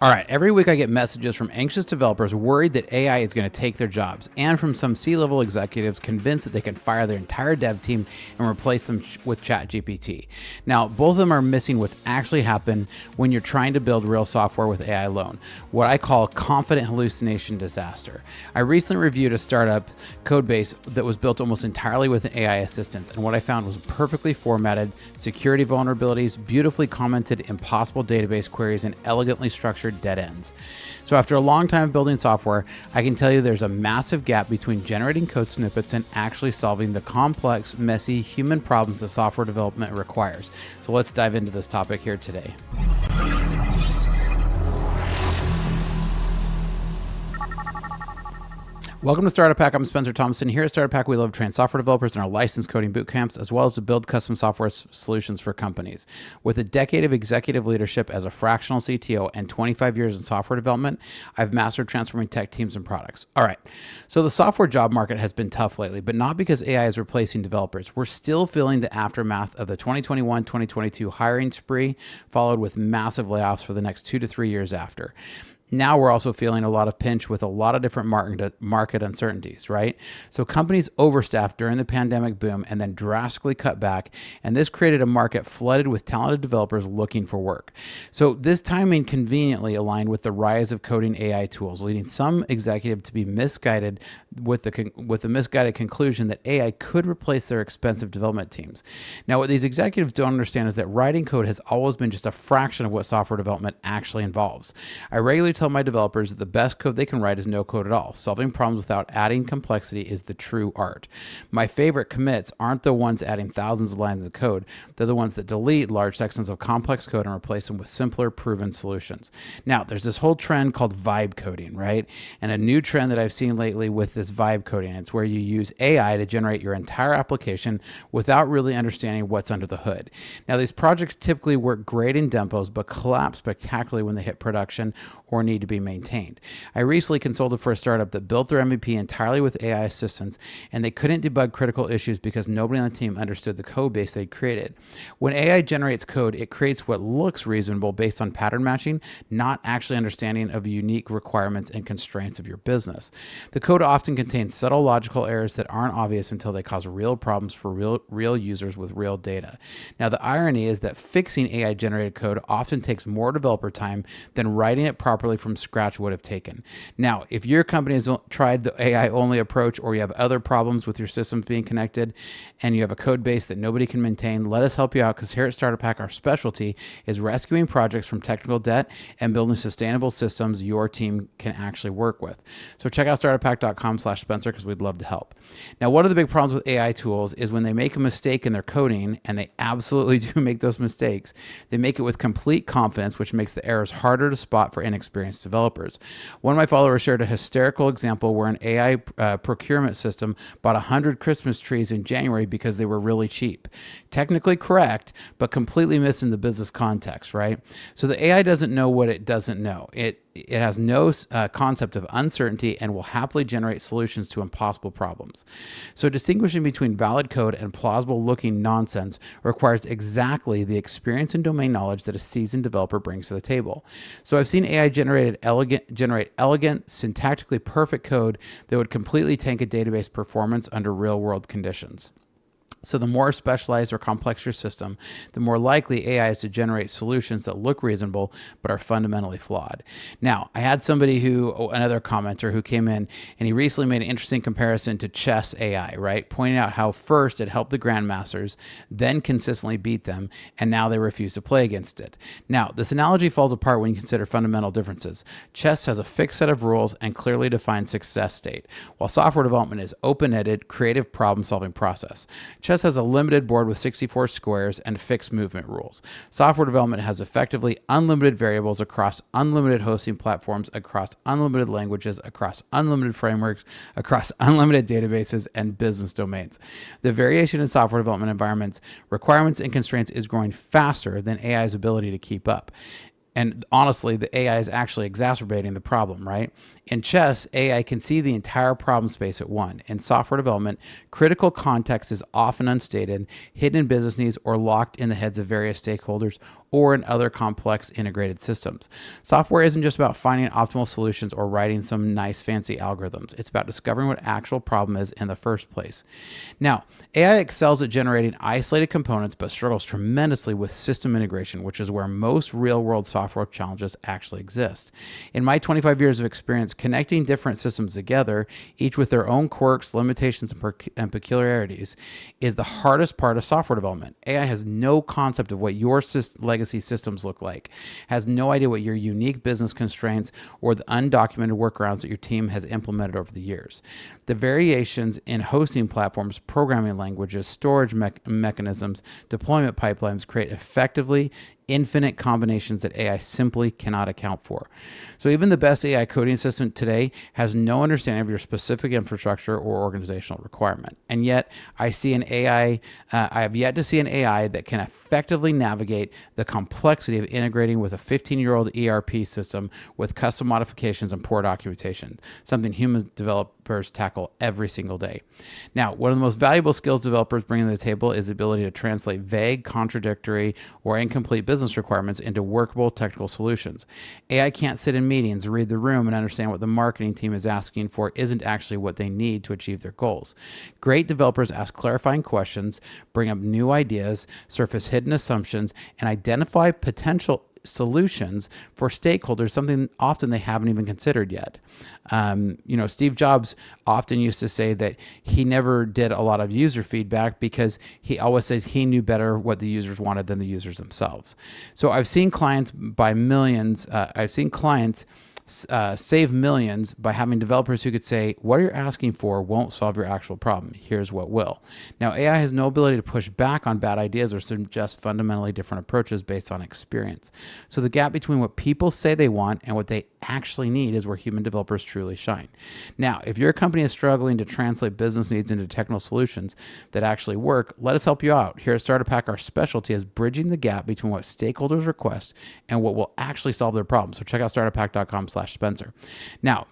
All right, every week I get messages from anxious developers worried that AI is going to take their jobs, and from some C-level executives convinced that they can fire their entire dev team and replace them with ChatGPT. Now, both of them are missing what's actually happened when you're trying to build real software with AI alone, what I call confident hallucination disaster. I recently reviewed a startup codebase that was built almost entirely with an AI assistance, and what I found was perfectly formatted, security vulnerabilities, beautifully commented, impossible database queries, and elegantly structured dead ends. So after a long time of building software, I can tell you there's a massive gap between generating code snippets and actually solving the complex, messy human problems that software development requires. So let's dive into this topic here today. Welcome to Startup Hack. I'm Spencer Thompson. Here at Startup Hack, we love to train software developers in our licensed coding boot camps, as well as to build custom software solutions for companies. With a decade of executive leadership as a fractional CTO and 25 years in software development, I've mastered transforming tech teams and products. All right, so the software job market has been tough lately, but not because AI is replacing developers. We're still feeling the aftermath of the 2021-2022 hiring spree, followed with massive layoffs for the next 2 to 3 years after. Now we're also feeling a lot of pinch with a lot of different market uncertainties, right? So companies overstaffed during the pandemic boom and then drastically cut back, and this created a market flooded with talented developers looking for work. So this timing conveniently aligned with the rise of coding AI tools, leading some executive to be misguided with the misguided conclusion that AI could replace their expensive development teams. Now, what these executives don't understand is that writing code has always been just a fraction of what software development actually involves. I regularly tell my developers that the best code they can write is no code at all. Solving problems without adding complexity is the true art. My favorite commits aren't the ones adding thousands of lines of code. They're the ones that delete large sections of complex code and replace them with simpler, proven solutions. Now, there's this whole trend called vibe coding, right? And a new trend that I've seen lately with this vibe coding, it's where you use AI to generate your entire application without really understanding what's under the hood. Now, these projects typically work great in demos, but collapse spectacularly when they hit production or need to be maintained. I recently consulted for a startup that built their MVP entirely with AI assistance, and they couldn't debug critical issues because nobody on the team understood the code base they'd created. When AI generates code, it creates what looks reasonable based on pattern matching, not actually understanding of unique requirements and constraints of your business. The code often contains subtle logical errors that aren't obvious until they cause real problems for real users with real data. Now, the irony is that fixing AI generated code often takes more developer time than writing it properly from scratch would have taken. Now, if your company has tried the AI only approach, or you have other problems with your systems being connected and you have a code base that nobody can maintain, let us help you out, because here at Startup Hack, our specialty is rescuing projects from technical debt and building sustainable systems your team can actually work with. So check out startuphack.com/Spencer, because we'd love to help. Now, one of the big problems with AI tools is when they make a mistake in their coding, and they absolutely do make those mistakes, they make it with complete confidence, which makes the errors harder to spot for inexperienced developers. One of my followers shared a hysterical example where an AI procurement system bought 100 Christmas trees in January because they were really cheap. Technically correct, but completely missing the business context, right? So the AI doesn't know what it doesn't know. It has no concept of uncertainty and will happily generate solutions to impossible problems. So distinguishing between valid code and plausible looking nonsense requires exactly the experience and domain knowledge that a seasoned developer brings to the table. So I've seen AI generate elegant, syntactically perfect code that would completely tank a database performance under real world conditions. So the more specialized or complex your system, the more likely AI is to generate solutions that look reasonable but are fundamentally flawed. Now, I had another commenter who came in, and he recently made an interesting comparison to chess AI, right? Pointing out how first it helped the grandmasters, then consistently beat them, and now they refuse to play against it. Now, this analogy falls apart when you consider fundamental differences. Chess has a fixed set of rules and clearly defined success state, while software development is open-ended, creative problem-solving process. Chess has a limited board with 64 squares and fixed movement rules. Software development has effectively unlimited variables across unlimited hosting platforms, across unlimited languages, across unlimited frameworks, across unlimited databases and business domains. The variation in software development environments, requirements, and constraints is growing faster than AI's ability to keep up. And honestly, the AI is actually exacerbating the problem, right? In chess, AI can see the entire problem space at one. In software development, critical context is often unstated, hidden in business needs, or locked in the heads of various stakeholders, or in other complex integrated systems. Software isn't just about finding optimal solutions or writing some nice fancy algorithms. It's about discovering what actual problem is in the first place. Now, AI excels at generating isolated components but struggles tremendously with system integration, which is where most real-world software challenges actually exist. In my 25 years of experience connecting different systems together, each with their own quirks, limitations, and peculiarities, is the hardest part of software development. AI has no concept of what your legacy systems look like, has no idea what your unique business constraints or the undocumented workarounds that your team has implemented over the years. The variations in hosting platforms, programming languages, storage mechanisms, deployment pipelines create effectively infinite combinations that AI simply cannot account for. So even the best AI coding system today has no understanding of your specific infrastructure or organizational requirement. And yet I have yet to see an AI that can effectively navigate the complexity of integrating with a 15-year-old ERP system with custom modifications and poor documentation, something human developers tackle every single day. Now, one of the most valuable skills developers bring to the table is the ability to translate vague, contradictory, or incomplete business requirements into workable technical solutions. AI can't sit in meetings, read the room, and understand what the marketing team is asking for isn't actually what they need to achieve their goals. Great developers ask clarifying questions, bring up new ideas, surface hidden assumptions, and identify potential solutions for stakeholders, something often they haven't even considered yet. Steve Jobs often used to say that he never did a lot of user feedback because he always said he knew better what the users wanted than the users themselves. So I've seen clients buy millions. I've seen clients save millions by having developers who could say, what you're asking for won't solve your actual problem. Here's what will. Now, AI has no ability to push back on bad ideas or suggest fundamentally different approaches based on experience. So the gap between what people say they want and what they actually need is where human developers truly shine. Now, if your company is struggling to translate business needs into technical solutions that actually work, let us help you out. Here at Starter Pack, our specialty is bridging the gap between what stakeholders request and what will actually solve their problem. So check out starterpack.com/Spencer. Now,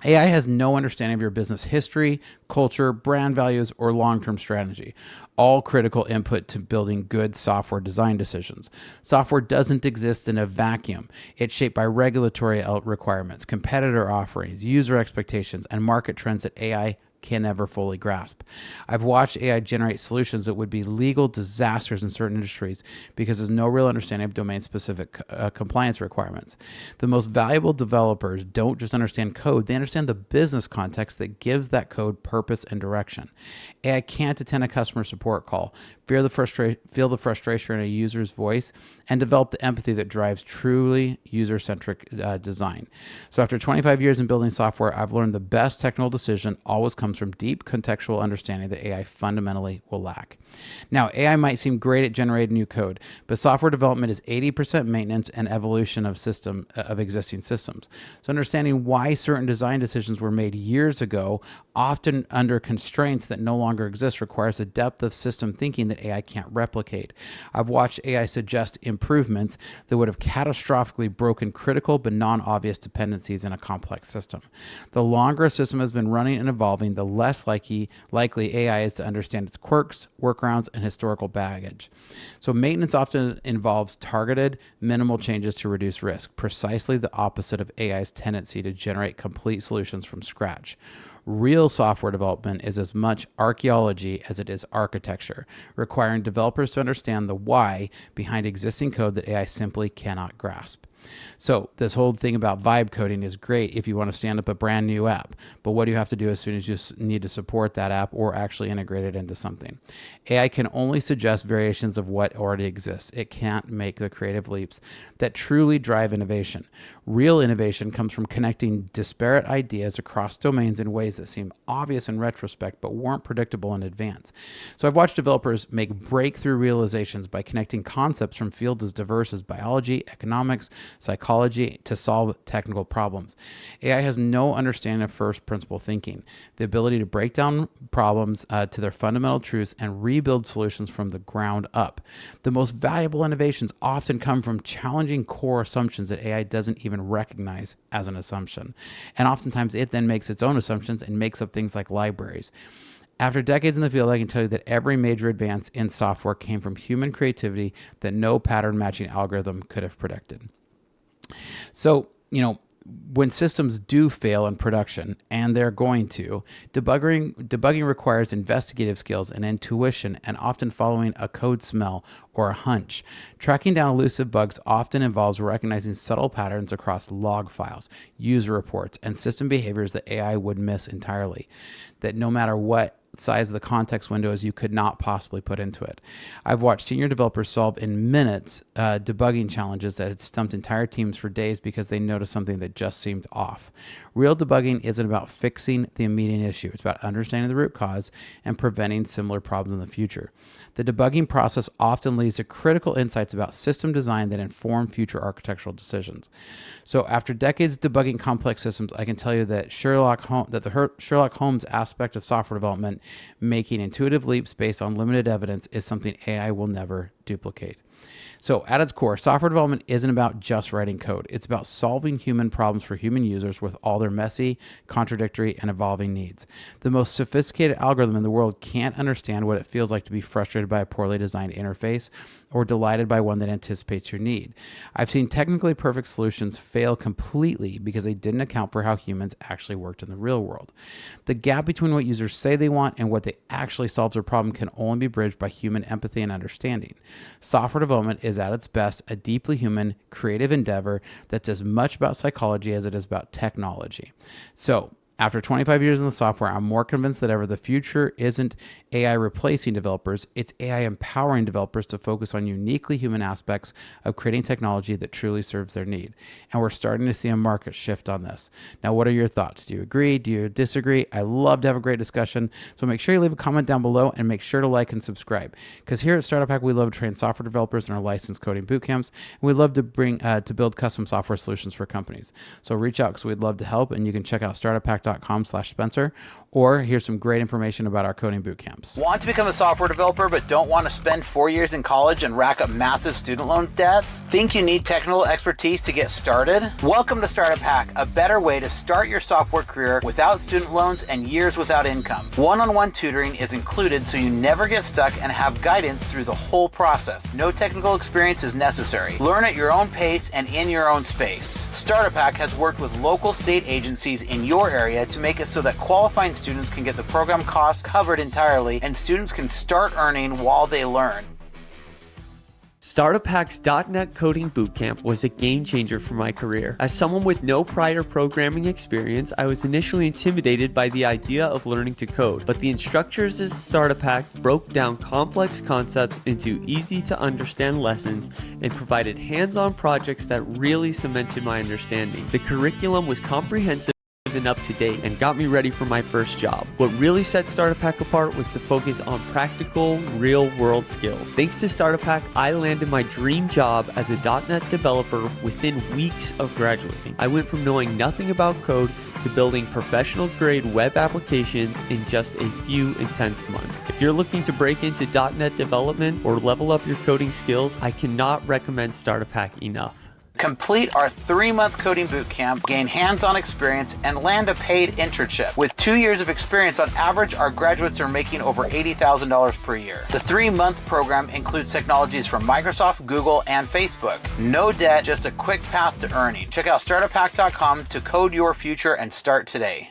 AI has no understanding of your business history, culture, brand values, or long-term strategy, all critical input to building good software design decisions. Software doesn't exist in a vacuum. It's shaped by regulatory requirements, competitor offerings, user expectations, and market trends that AI can never fully grasp. I've watched AI generate solutions that would be legal disasters in certain industries because there's no real understanding of domain-specific compliance requirements. The most valuable developers don't just understand code, they understand the business context that gives that code purpose and direction. AI can't attend a customer support call, feel the frustration in a user's voice, and develop the empathy that drives truly user-centric design. So after 25 years in building software, I've learned the best technical decision always comes from deep contextual understanding that AI fundamentally will lack. Now, AI might seem great at generating new code, but software development is 80% maintenance and evolution of existing systems. So understanding why certain design decisions were made years ago, often under constraints that no longer exist, requires a depth of system thinking that AI can't replicate. I've watched AI suggest improvements that would have catastrophically broken critical but non-obvious dependencies in a complex system. The longer a system has been running and evolving, the less likely AI is to understand its quirks, workarounds, and historical baggage. So maintenance often involves targeted, minimal changes to reduce risk, precisely the opposite of AI's tendency to generate complete solutions from scratch. Real software development is as much archaeology as it is architecture, requiring developers to understand the why behind existing code that AI simply cannot grasp. So this whole thing about vibe coding is great if you want to stand up a brand new app, but what do you have to do as soon as you need to support that app or actually integrate it into something? AI can only suggest variations of what already exists. It can't make the creative leaps that truly drive innovation. Real innovation comes from connecting disparate ideas across domains in ways that seem obvious in retrospect but weren't predictable in advance. So I've watched developers make breakthrough realizations by connecting concepts from fields as diverse as biology, economics, psychology to solve technical problems. AI has no understanding of first principle thinking, the ability to break down problems to their fundamental truths and rebuild solutions from the ground up. The most valuable innovations often come from challenging core assumptions that AI doesn't even recognize as an assumption. And oftentimes it then makes its own assumptions and makes up things like libraries. After decades in the field, I can tell you that every major advance in software came from human creativity that no pattern matching algorithm could have predicted. So, when systems do fail in production, and they're going to, debugging requires investigative skills and intuition, and often following a code smell or a hunch. Tracking down elusive bugs often involves recognizing subtle patterns across log files, user reports, and system behaviors that AI would miss entirely, that no matter what size of the context window is, you could not possibly put into it. I've watched senior developers solve in minutes debugging challenges that had stumped entire teams for days because they noticed something that just seemed off. Real debugging isn't about fixing the immediate issue. It's about understanding the root cause and preventing similar problems in the future. The debugging process often leads to critical insights about system design that inform future architectural decisions. So after decades debugging complex systems, I can tell you that the Sherlock Holmes aspect of software development, making intuitive leaps based on limited evidence, is something AI will never duplicate. So at its core, software development isn't about just writing code. It's about solving human problems for human users with all their messy, contradictory, and evolving needs. The most sophisticated algorithm in the world can't understand what it feels like to be frustrated by a poorly designed interface or delighted by one that anticipates your need. I've seen technically perfect solutions fail completely because they didn't account for how humans actually worked in the real world. The gap between what users say they want and what they actually solve their problem can only be bridged by human empathy and understanding. Software development is at its best a deeply human, creative endeavor that's as much about psychology as it is about technology. So, after 25 years in the software, I'm more convinced than ever the future isn't AI replacing developers, it's AI empowering developers to focus on uniquely human aspects of creating technology that truly serves their need. And we're starting to see a market shift on this. Now, what are your thoughts? Do you agree? Do you disagree? I love to have a great discussion. So make sure you leave a comment down below and make sure to like and subscribe. Because here at Startup Hack, we love to train software developers in our licensed coding bootcamps. And we love to to build custom software solutions for companies. So reach out because we'd love to help. And you can check out startuphack.com/Spencer, or here's some great information about our coding bootcamps. Want to become a software developer but don't want to spend 4 years in college and rack up massive student loan debts? Think you need technical expertise to get started? Welcome to Startup Hack, a better way to start your software career without student loans and years without income. One-on-one tutoring is included so you never get stuck and have guidance through the whole process. No technical experience is necessary. Learn at your own pace and in your own space. Startup Hack has worked with local state agencies in your area to make it so that qualifying students can get the program costs covered entirely and students can start earning while they learn. Startup Hack's .NET Coding Bootcamp was a game changer for my career. As someone with no prior programming experience, I was initially intimidated by the idea of learning to code, but the instructors at Startup Hack broke down complex concepts into easy to understand lessons and provided hands-on projects that really cemented my understanding. The curriculum was comprehensive and up to date and got me ready for my first job. What really set Startup Hack apart was the focus on practical, real-world skills. Thanks to Startup Hack, I landed my dream job as a .NET developer within weeks of graduating. I went from knowing nothing about code to building professional-grade web applications in just a few intense months. If you're looking to break into .NET development or level up your coding skills, I cannot recommend Startup Hack enough. Complete our 3-month coding bootcamp, gain hands-on experience, and land a paid internship. With 2 years of experience, on average, our graduates are making over $80,000 per year. The 3-month program includes technologies from Microsoft, Google, and Facebook. No debt, just a quick path to earning. Check out startuphack.com to code your future and start today.